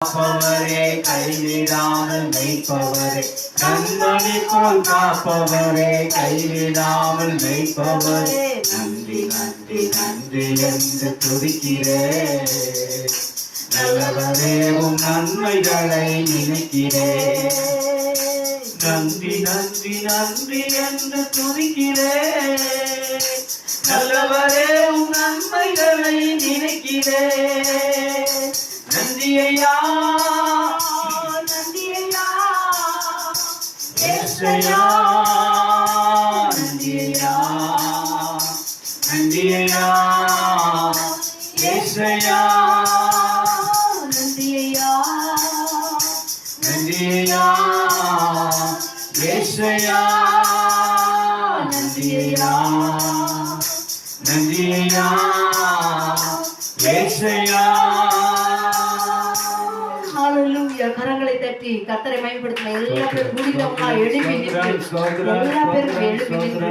காப்பவரே கைவிடாமல் மெய்ப்பவரே கண்மணி போல் காப்பவரே கைவிடாமல் மெய்ப்பவரே நன்றி நன்றி நன்றி என்று துதிக்கிறேன். நல்லவரே உம் நன்மைகளை நினைக்கிறேன். நன்றி நன்றி நன்றி என்று துதிக்கிறேன். நல்லவரே உம் நன்மைகளை நினைக்கிறேன். நன்றி ஐயா நன்றி ஐயா ஏசையா நன்றி ஐயா நன்றி ஐயா ஏசையா நன்றி ஐயா நன்றி ஐயா ஏசையா நன்றி ஐயா நன்றி ஐயா ஏசையா. கரங்களை தட்டி கர்த்தரை மகிமைப்படுத்தின எல்லா பேரும் முடிந்தவங்களா எழுப்பி நின்று எல்லா பேரும் எழுப்பி நின்று